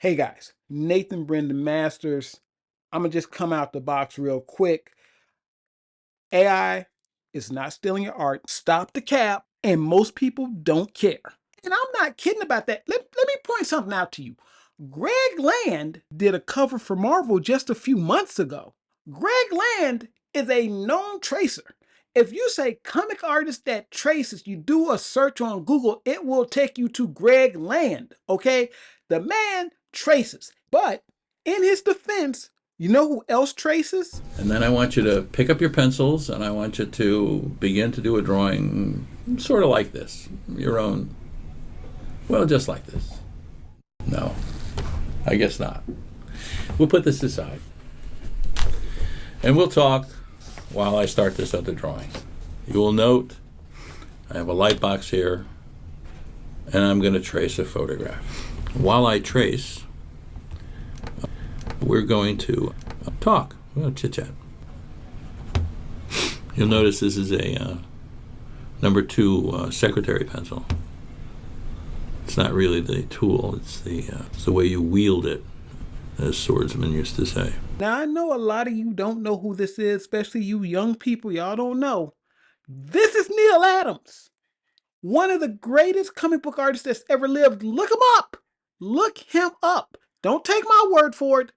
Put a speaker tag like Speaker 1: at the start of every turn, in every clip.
Speaker 1: Hey guys, Nathan Brendan Masters. I'm gonna just come out the box real quick. AI is not stealing your art. Stop the cap. And most people don't care. And I'm not kidding about that. Let me point something out to you. Greg Land did a cover for Marvel just a few months ago. Greg Land is a known tracer. If you say comic artist that traces, you do a search on Google, it will take you to Greg Land, okay? The man traces. But in his defense, you know who else traces?
Speaker 2: And then I want you to pick up your pencils and I want you to begin to do a drawing sort of like this. Your own. Well, just like this. No, I guess not. We'll put this aside. And we'll talk while I start this other drawing. You will note I have a light box here and I'm going to trace a photograph. While I trace, we're going to talk. We're going to chit-chat. You'll notice this is a number 2 secretary pencil. It's not really the tool, it's the way you wield it, as swordsmen used to say.
Speaker 1: Now, I know a lot of you don't know who this is, especially you young people. Y'all don't know. This is Neil Adams, one of the greatest comic book artists that's ever lived. Look him up. Look him up. Don't take my word for it.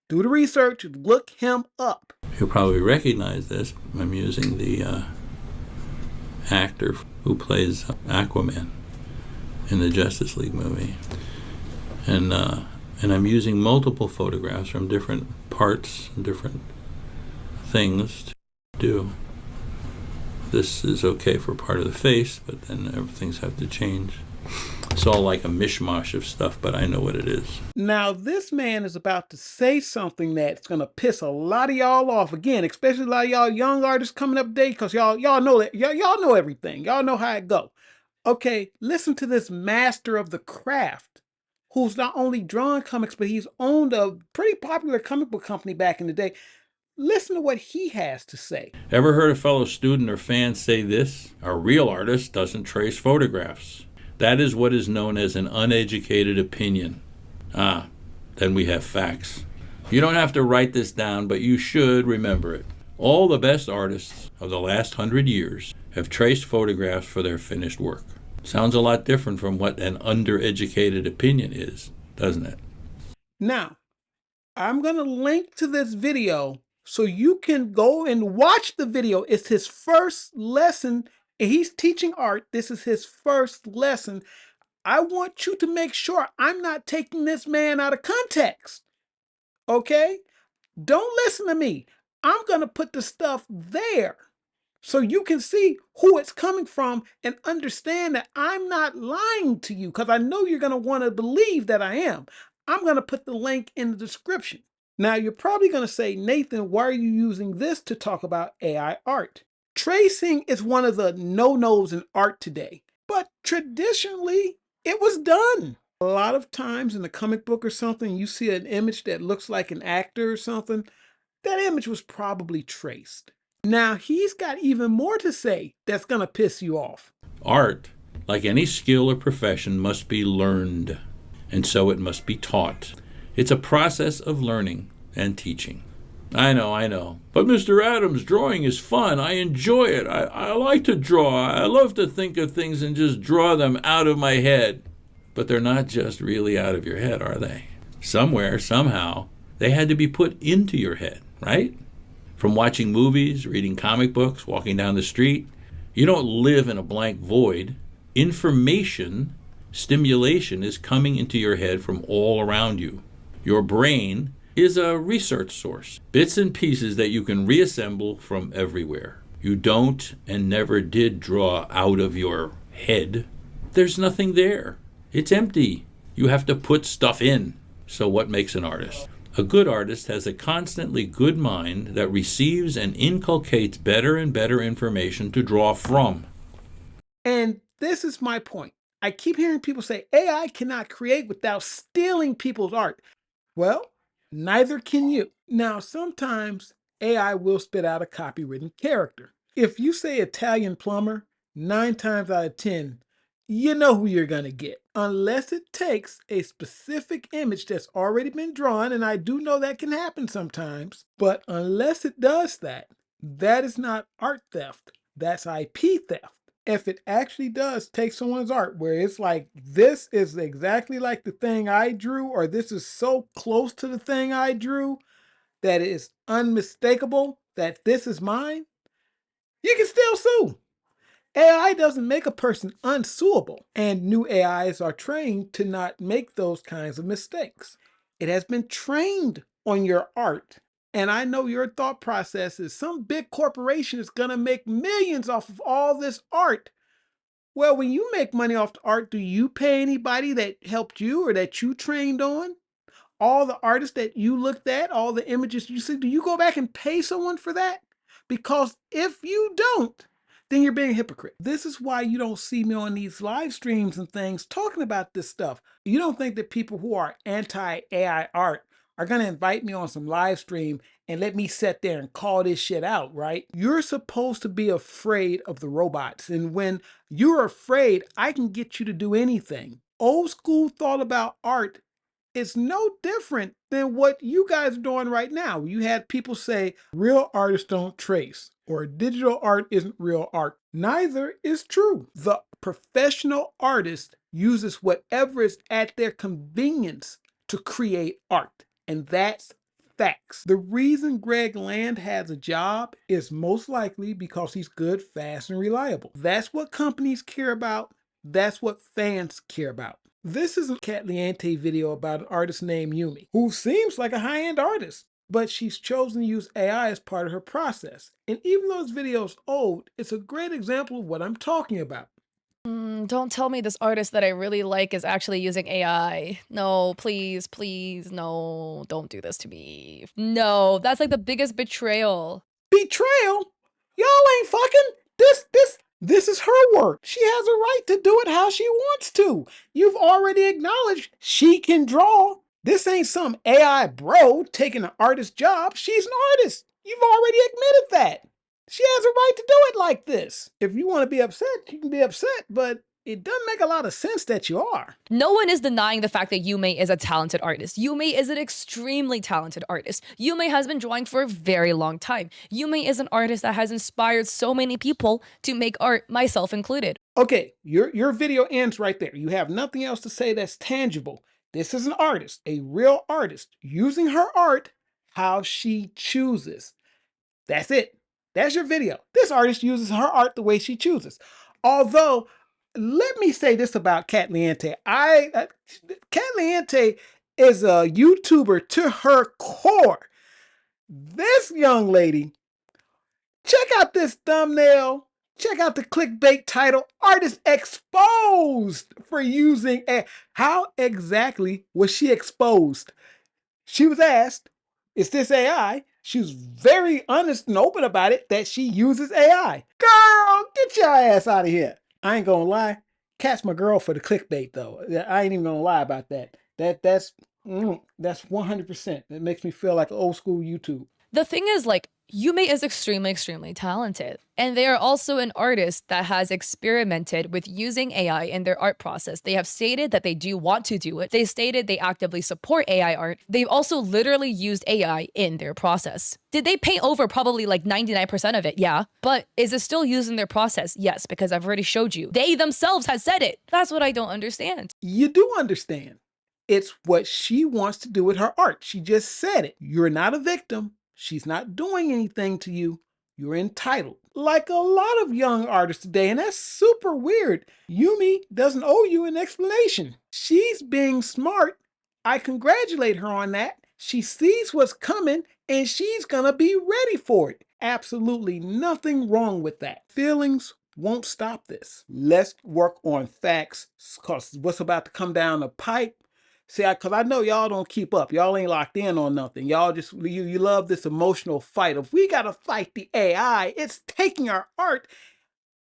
Speaker 1: Do the research. Look him up.
Speaker 2: You'll probably recognize this. I'm using the actor who plays Aquaman in the Justice League movie. And I'm using multiple photographs from different parts and different things to do. This is okay for part of the face, but then everything's have to change. It's all like a mishmash of stuff, but I know what it is.
Speaker 1: Now, this man is about to say something that's going to piss a lot of y'all off. Again, especially a lot of y'all young artists coming up today, because y'all know that. Y'all know everything. Y'all know how it go. Okay, listen to this master of the craft, who's not only drawn comics, but he's owned a pretty popular comic book company back in the day. Listen to what he has to say.
Speaker 2: Ever heard a fellow student or fan say this? A real artist doesn't trace photographs. That is what is known as an uneducated opinion. Then we have facts. You don't have to write this down, but you should remember it. All the best artists of the last 100 years have traced photographs for their finished work. Sounds a lot different from what an undereducated opinion is, doesn't it?
Speaker 1: Now, I'm going to link to this video so you can go and watch the video. It's his first lesson. He's teaching art. This is his first lesson. I want you to make sure I'm not taking this man out of context. Okay? Don't listen to me. I'm going to put the stuff there so you can see who it's coming from and understand that I'm not lying to you, because I know you're going to want to believe that I am. I'm going to put the link in the description. Now, you're probably going to say, Nathan, why are you using this to talk about AI art? Tracing is one of the no-nos in art today, but traditionally it was done. A lot of times in a comic book or something, you see an image that looks like an actor or something. That image was probably traced. Now, he's got even more to say that's going to piss you off.
Speaker 2: Art, like any skill or profession, must be learned, and so it must be taught. It's a process of learning and teaching. I know. But Mr. Adams, drawing is fun. I enjoy it. I like to draw. I love to think of things and just draw them out of my head. But they're not just really out of your head, are they? Somewhere, somehow, they had to be put into your head, right? From watching movies, reading comic books, walking down the street. You don't live in a blank void. Information, stimulation is coming into your head from all around you. Your brain is a research source, bits and pieces that you can reassemble from everywhere. You don't and never did draw out of your head. There's nothing there. It's empty. You have to put stuff in. So what makes an artist? A good artist has a constantly good mind that receives and inculcates better and better information to draw from.
Speaker 1: And this is my point. I keep hearing people say AI cannot create without stealing people's art. Well, neither can you. Now, sometimes AI will spit out a copywritten character. If you say Italian plumber, 9 times out of 10, you know who you're going to get. Unless it takes a specific image that's already been drawn, and I do know that can happen sometimes, but unless it does that, that is not art theft. That's IP theft. If it actually does take someone's art where it's like, this is exactly like the thing I drew, or this is so close to the thing I drew that it is unmistakable that this is mine, you can still sue. AI doesn't make a person unsuable, and new AIs are trained to not make those kinds of mistakes. It has been trained on your art. And I know your thought process is some big corporation is going to make millions off of all this art. Well, when you make money off the art, do you pay anybody that helped you or that you trained on? All the artists that you looked at, all the images you see, do you go back and pay someone for that? Because if you don't, then you're being a hypocrite. This is why you don't see me on these live streams and things talking about this stuff. You don't think that people who are anti-AI art are going to invite me on some live stream and let me sit there and call this shit out, right? You're supposed to be afraid of the robots. And when you're afraid, I can get you to do anything. Old school thought about art is no different than what you guys are doing right now. You had people say real artists don't trace or digital art isn't real art. Neither is true. The professional artist uses whatever is at their convenience to create art, and that's facts. The reason Greg Land has a job is most likely because he's good, fast, and reliable. That's what companies care about. That's what fans care about. This is a Katliente video about an artist named Yumi, who seems like a high-end artist, but she's chosen to use AI as part of her process. And even though this video is old, it's a great example of what I'm talking about.
Speaker 3: Don't tell me this artist that I really like is actually using AI. No, please, please, no, don't do this to me. No, that's like the biggest betrayal.
Speaker 1: Betrayal? Y'all ain't fucking. This is her work. She has a right to do it how she wants to. You've already acknowledged she can draw. This ain't some AI bro taking an artist's job. She's an artist. You've already admitted that. She has a right to do it like this. If you want to be upset, you can be upset, but it doesn't make a lot of sense that you are.
Speaker 3: No one is denying the fact that Yume is a talented artist. Yume is an extremely talented artist. Yume has been drawing for a very long time. Yume is an artist that has inspired so many people to make art, myself included.
Speaker 1: Okay, your video ends right there. You have nothing else to say that's tangible. This is an artist, a real artist, using her art how she chooses. That's it. That's your video. This artist uses her art the way she chooses. Although, let me say this about Katliente. Katliente is a YouTuber to her core. This young lady, check out this thumbnail. Check out the clickbait title, Artist Exposed for using a... How exactly was she exposed? She was asked, is this AI? She was very honest and open about it that she uses AI. Girl, get your ass out of here. I ain't gonna lie. Catch my girl for the clickbait though. I ain't even gonna lie about that. That's 100%. It makes me feel like old school YouTube.
Speaker 3: The thing is, like, Yume is extremely, extremely talented. And they are also an artist that has experimented with using AI in their art process. They have stated that they do want to do it. They stated they actively support AI art. They've also literally used AI in their process. Did they paint over probably like 99% of it? Yeah. But is it still used in their process? Yes, because I've already showed you. They themselves had said it. That's what I don't understand.
Speaker 1: You do understand. It's what she wants to do with her art. She just said it. You're not a victim. She's not doing anything to you. You're entitled. Like a lot of young artists today, and that's super weird. Yumi doesn't owe you an explanation. She's being smart. I congratulate her on that. She sees what's coming and she's gonna be ready for it. Absolutely nothing wrong with that. Feelings won't stop this. Let's work on facts, because what's about to come down the pipe. See, because I know y'all don't keep up. Y'all ain't locked in on nothing. Y'all just, you love this emotional fight. If we got to fight the AI, it's taking our art.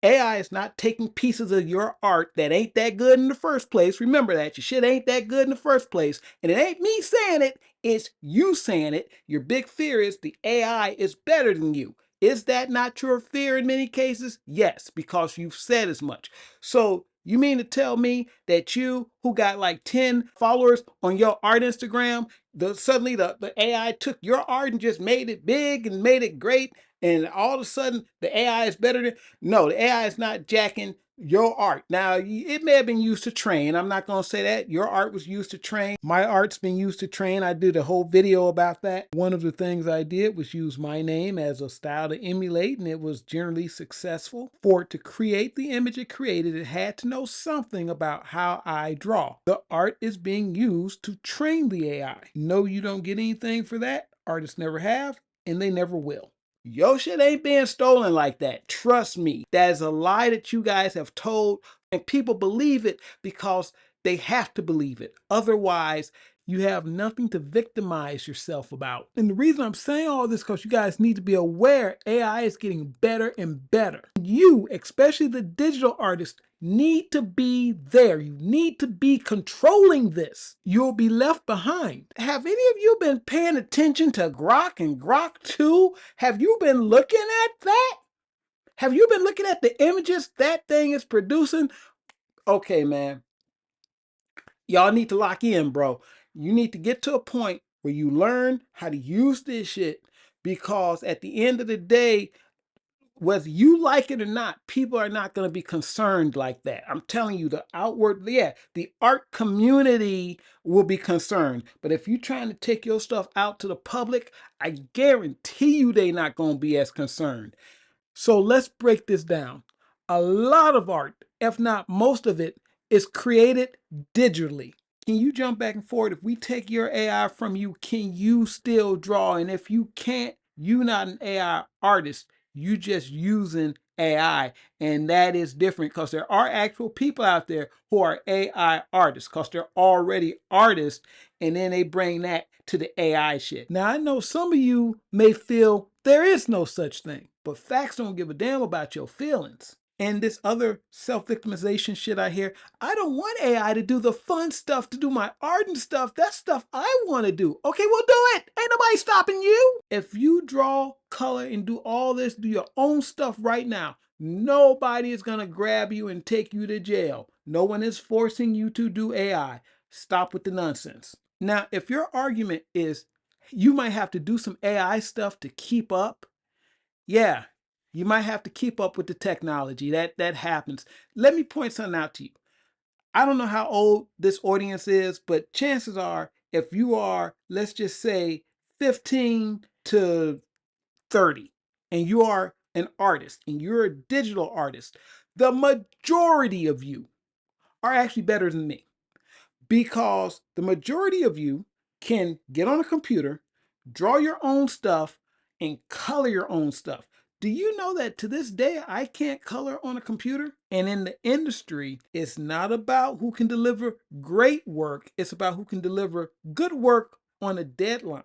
Speaker 1: AI is not taking pieces of your art that ain't that good in the first place. Remember that. Your shit ain't that good in the first place. And it ain't me saying it. It's you saying it. Your big fear is the AI is better than you. Is that not your fear in many cases? Yes, because you've said as much. So You mean to tell me that you, who got like 10 followers on your art Instagram, suddenly the AI took your art and just made it big and made it great, and all of a sudden the AI is better than? No, the AI is not jacking your art. Now, it may have been used to train. I'm not going to say that. Your art was used to train. My art's been used to train. I did a whole video about that. One of the things I did was use my name as a style to emulate, and it was generally successful. For it to create the image it created, it had to know something about how I draw. The art is being used to train the AI. No, you don't get anything for that. Artists never have, and they never will. Your shit ain't being stolen like that. Trust me. That is a lie that you guys have told, and people believe it because they have to believe it. Otherwise, you have nothing to victimize yourself about. And the reason I'm saying all this is because you guys need to be aware AI is getting better and better. You, especially the digital artist, need to be there. You need to be controlling this. You'll be left behind. Have any of you been paying attention to Grok and Grok 2? Have you been looking at that? Have you been looking at the images that thing is producing? Okay, man. Y'all need to lock in, bro. You need to get to a point where you learn how to use this shit, because at the end of the day, whether you like it or not, people are not going to be concerned like that. I'm telling you, the art community will be concerned. But if you're trying to take your stuff out to the public, I guarantee you they're not going to be as concerned. So let's break this down. A lot of art, if not most of it, is created digitally. Can you jump back and forth? If we take your AI from you, can you still draw? And if you can't, you're not an AI artist. You just using AI. And that is different, because there are actual people out there who are AI artists, because they're already artists, and then they bring that to the AI shit. Now, I know some of you may feel there is no such thing, but facts don't give a damn about your feelings. And this other self-victimization shit I hear, I don't want AI to do the fun stuff, to do my art and stuff. That's stuff I want to do. Okay, well, do it. Ain't nobody stopping you. If you draw, color, and do all this, do your own stuff right now, nobody is going to grab you and take you to jail. No one is forcing you to do AI. Stop with the nonsense. Now, if your argument is you might have to do some AI stuff to keep up, yeah, you might have to keep up with the technology. That happens. Let me point something out to you. I don't know how old this audience is, but chances are, if you are, let's just say, 15 to 30, and you are an artist and you're a digital artist, the majority of you are actually better than me, because the majority of you can get on a computer, draw your own stuff, and color your own stuff. Do you know that to this day, I can't color on a computer? And in the industry, it's not about who can deliver great work. It's about who can deliver good work on a deadline,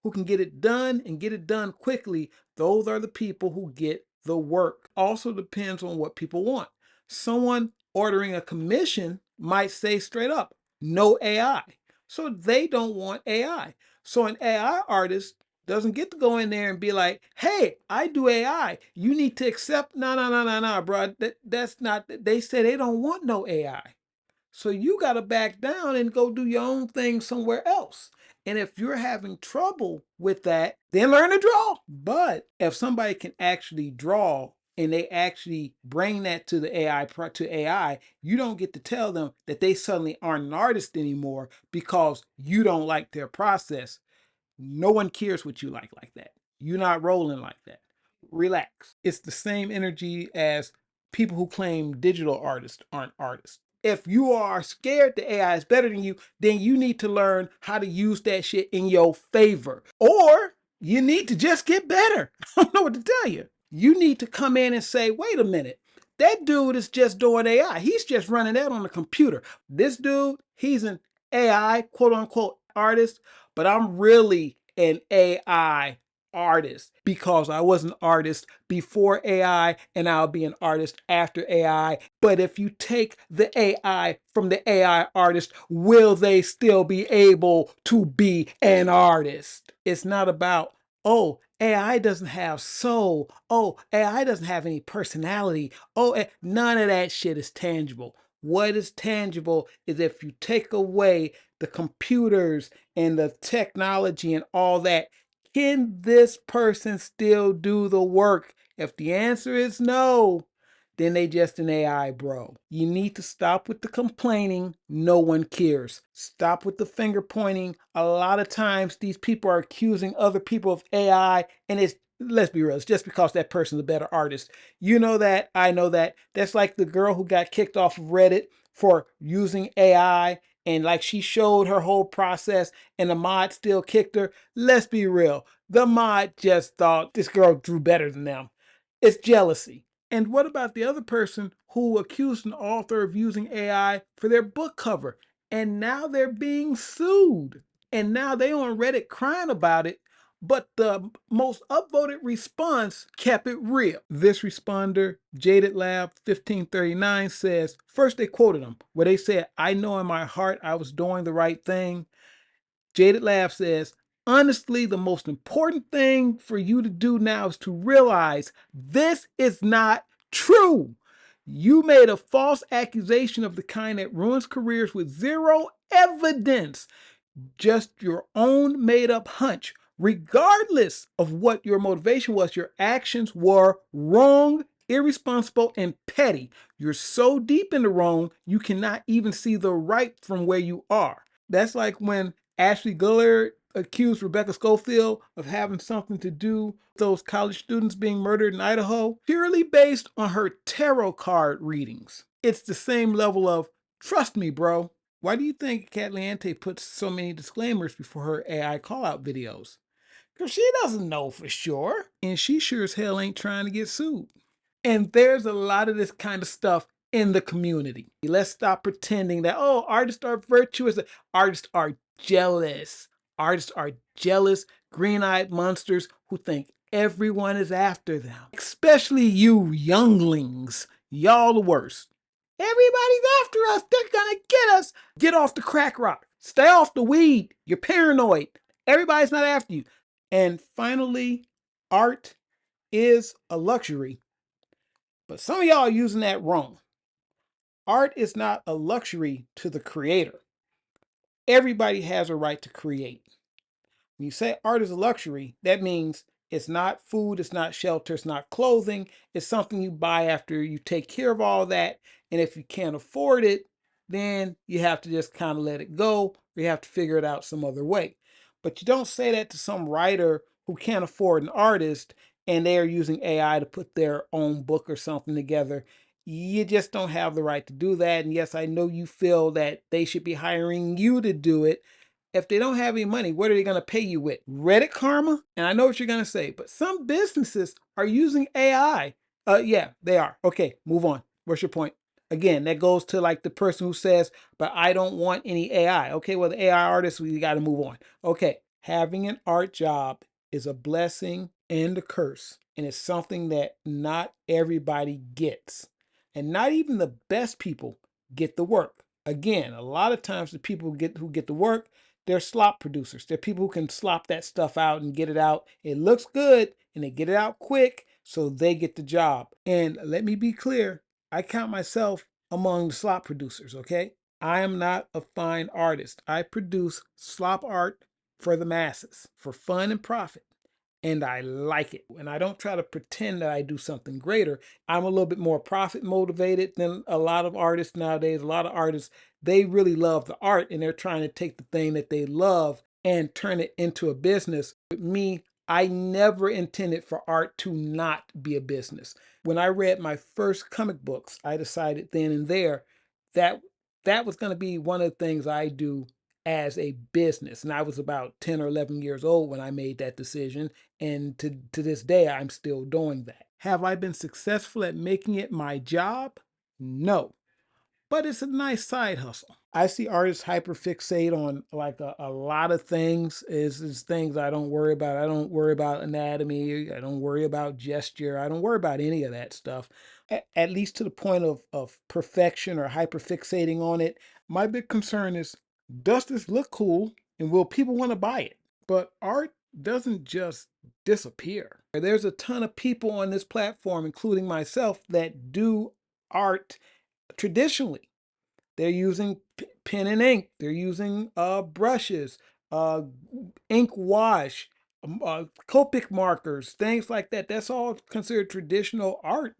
Speaker 1: who can get it done and get it done quickly. Those are the people who get the work. Also depends on what people want. Someone ordering a commission might say straight up, no AI. So they don't want AI. So an AI artist doesn't get to go in there and be like, hey, I do AI. You need to accept. No, bro. That's not, they say they don't want no AI. So you got to back down and go do your own thing somewhere else. And if you're having trouble with that, then learn to draw. But if somebody can actually draw and they actually bring that to the AI, you don't get to tell them that they suddenly aren't an artist anymore because you don't like their process. No one cares what you like that. You're not rolling like that. Relax. It's the same energy as people who claim digital artists aren't artists. If you are scared the AI is better than you, then you need to learn how to use that shit in your favor. Or you need to just get better. I don't know what to tell you. You need to come in and say, wait a minute, that dude is just doing AI. He's just running that on the computer. This dude, he's an AI, quote unquote, artist, but I'm really an AI artist, because I was an artist before AI and I'll be an artist after AI. But if you take the AI from the AI artist, will they still be able to be an artist? It's not about, oh, AI doesn't have soul. Oh, AI doesn't have any personality. Oh, none of that shit is tangible. What is tangible is if you take away the computers and the technology and all that, can this person still do the work? If the answer is no, then they just an AI, bro. You need to stop with the complaining. No one cares. Stop with the finger pointing. A lot of times these people are accusing other people of AI, and it's, let's be real, it's just because that person's a better artist. You know that, I know that. That's like the girl who got kicked off of Reddit for using AI, and like she showed her whole process and the mod still kicked her. Let's be real. The mod just thought this girl drew better than them. It's jealousy. And what about the other person who accused an author of using AI for their book cover? And now they're being sued. And now they on Reddit crying about it. But the most upvoted response kept it real. This responder, Jaded Lab 1539, says, first they quoted him, where they said, I know in my heart I was doing the right thing. Jaded Lab says, honestly, the most important thing for you to do now is to realize this is not true. You made a false accusation of the kind that ruins careers with zero evidence, just your own made up hunch. Regardless of what your motivation was, your actions were wrong, irresponsible, and petty. You're so deep in the wrong, you cannot even see the right from where you are. That's like when Ashley Gullard accused Rebecca Schofield of having something to do with those college students being murdered in Idaho, purely based on her tarot card readings. It's the same level of, trust me, bro. Why do you think Katliente puts so many disclaimers before her AI call-out videos? Because she doesn't know for sure. And she sure as hell ain't trying to get sued. And there's a lot of this kind of stuff in the community. Let's stop pretending that, oh, artists are virtuous. Artists are jealous. Artists are jealous, green-eyed monsters who think everyone is after them. Especially you younglings. Y'all the worst. Everybody's after us. They're gonna get us. Get off the crack rock. Stay off the weed. You're paranoid. Everybody's not after you. And finally, art is a luxury. But some of y'all are using that wrong. Art is not a luxury to the creator. Everybody has a right to create. When you say art is a luxury, that means it's not food, it's not shelter, it's not clothing. It's something you buy after you take care of all that. And if you can't afford it, then you have to just kind of let it go, or you have to figure it out some other way. But you don't say that to some writer who can't afford an artist and they are using AI to put their own book or something together. You just don't have the right to do that. And yes, I know you feel that they should be hiring you to do it. If they don't have any money, what are they going to pay you with? Reddit karma? And I know what you're going to say, but some businesses are using AI. Yeah, they are. Okay, move on. What's your point? Again, that goes to like the person who says, but I don't want any AI. Okay, well, the AI artists, we got to move on. Okay, having an art job is a blessing and a curse. And it's something that not everybody gets. And not even the best people get the work. Again, a lot of times the people who get the work, they're slop producers. They're people who can slop that stuff out and get it out. It looks good and they get it out quick, so they get the job. And let me be clear, I count myself among the slop producers, okay? I am not a fine artist. I produce slop art for the masses, for fun and profit. And I like it. And I don't try to pretend that I do something greater. I'm a little bit more profit motivated than a lot of artists nowadays. A lot of artists, they really love the art and they're trying to take the thing that they love and turn it into a business. With me, I never intended for art to not be a business. When I read my first comic books, I decided then and there that that was going to be one of the things I do as a business. And I was about 10 or 11 years old when I made that decision. And to this day, I'm still doing that. Have I been successful at making it my job? No, but it's a nice side hustle. I see artists hyperfixate on like a lot of things. Is things I don't worry about. I don't worry about anatomy. I don't worry about gesture. I don't worry about any of that stuff, at least to the point of perfection or hyperfixating on it. My big concern is, does this look cool and will people want to buy it? But art doesn't just disappear. There's a ton of people on this platform, including myself, that do art traditionally. They're using pen and ink. They're using brushes, uh, ink wash, Copic markers, things like that. That's all considered traditional art,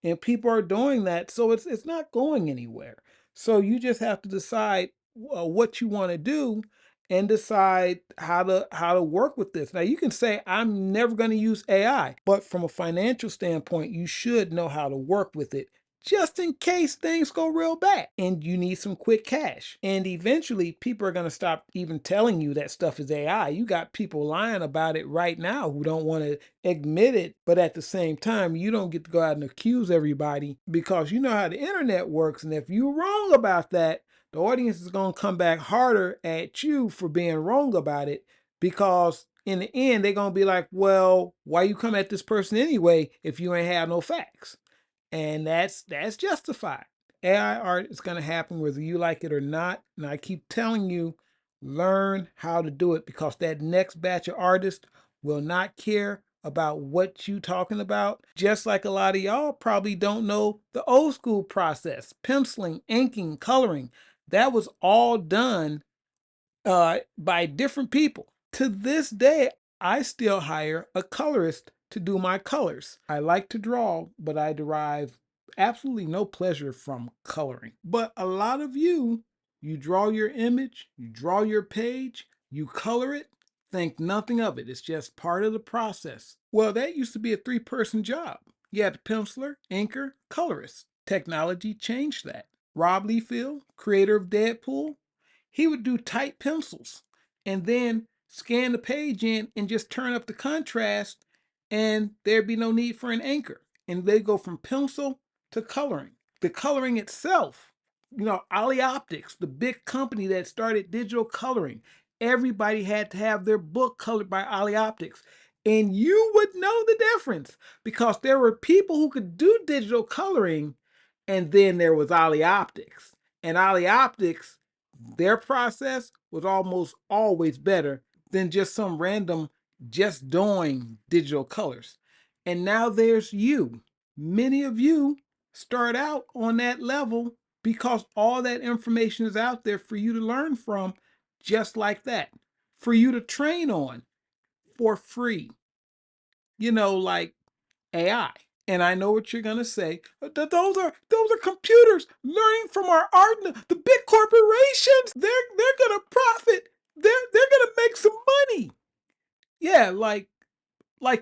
Speaker 1: and people are doing that. So it's not going anywhere. So you just have to decide what you want to do and decide how to work with this. Now you can say I'm never going to use AI, but from a financial standpoint, you should know how to work with it just in case things go real bad and you need some quick cash. And eventually people are going to stop even telling you that stuff is AI. You got people lying about it right now who don't want to admit it, but at the same time, you don't get to go out and accuse everybody because you know how the internet works. And if you're wrong about that, the audience is going to come back harder at you for being wrong about it, because in the end, they're going to be like, well, why you come at this person anyway if you ain't have no facts? And that's justified. AI art is going to happen whether you like it or not. And I keep telling you, learn how to do it, because that next batch of artists will not care about what you talking about. Just like a lot of y'all probably don't know the old school process, penciling, inking, coloring. That was all done by different people. To this day, I still hire a colorist to do my colors. I like to draw, but I derive absolutely no pleasure from coloring. But a lot of you draw your image, you draw your page, you color it, think nothing of it. It's just part of the process. Well, that used to be a 3-person job. You had a penciler, inker, colorist. Technology changed that. Rob Liefeld, creator of Deadpool, he would do tight pencils and then scan the page in and just turn up the contrast, and there'd be no need for an anchor. And they go from pencil to coloring. The coloring itself, Ali Optics, the big company that started digital coloring, everybody had to have their book colored by Ali Optics. And you would know the difference because there were people who could do digital coloring, and then there was Ali Optics. And Ali Optics, their process was almost always better than just some random just doing digital colors. And now there's you. Many of you start out on that level because all that information is out there for you to learn from, just like that, for you to train on for free, like AI. And I know what you're gonna say. Those are computers learning from our art. The big corporations, they're gonna profit. They're gonna make some money. Yeah, like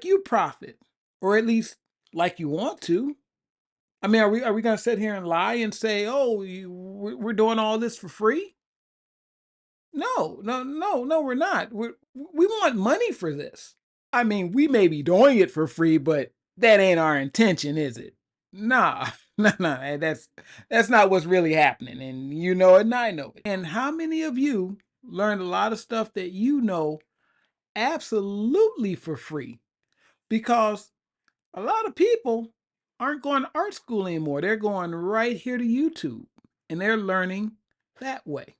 Speaker 1: you profit, or at least like you want to. I mean, are we gonna sit here and lie and say, oh, we're doing all this for free? No, no, no, no, we're not. We want money for this. I mean, we may be doing it for free, but that ain't our intention, is it? Nah, nah, that's not what's really happening, and you know it, and I know it. And how many of you learned a lot of stuff that you know absolutely for free? Because a lot of people aren't going to art school anymore. They're going right here to YouTube, and they're learning that way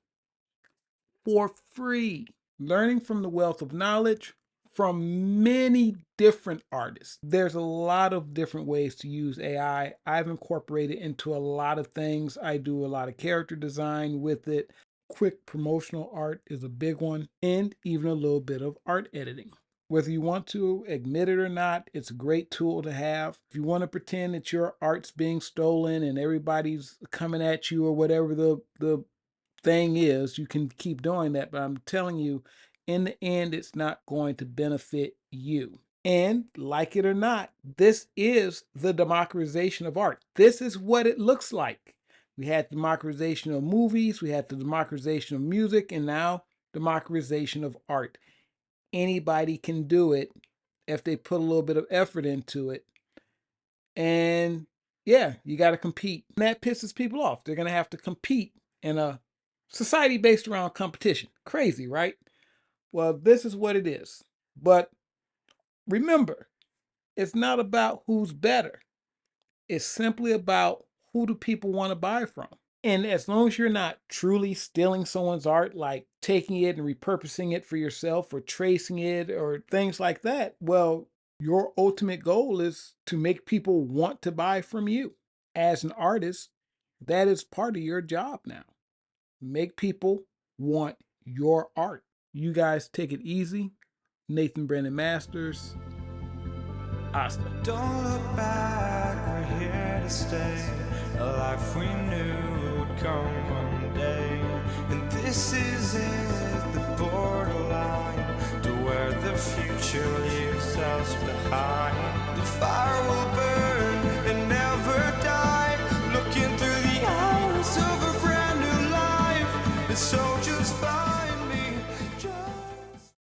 Speaker 1: for free, learning from the wealth of knowledge from many different artists. There's a lot of different ways to use AI. I've incorporated into a lot of things. I do a lot of character design with it. Quick promotional art is a big one, and even a little bit of art editing. Whether you want to admit it or not, it's a great tool to have. If you want to pretend that your art's being stolen and everybody's coming at you or whatever the thing is, you can keep doing that, but I'm telling you, in the end, it's not going to benefit you. And like it or not, this is the democratization of art. This is what it looks like. We had democratization of movies, we had the democratization of music, and now democratization of art. Anybody can do it if they put a little bit of effort into it. And yeah, you got to compete. And that pisses people off. They're going to have to compete in a society based around competition. Crazy, right? Well, this is what it is. But remember, it's not about who's better. It's simply about who do people want to buy from. And as long as you're not truly stealing someone's art, like taking it and repurposing it for yourself or tracing it or things like that, well, your ultimate goal is to make people want to buy from you. As an artist, that is part of your job now. make people want your art. You guys take it easy. Nathan Brandon Masters. Hasta.
Speaker 4: Don't look back, we're here to stay. A life we knew would come one day. And this is it, the borderline to where the future leaves us behind. The fire will burn and never die. Looking through the eyes of a brand new life. It's so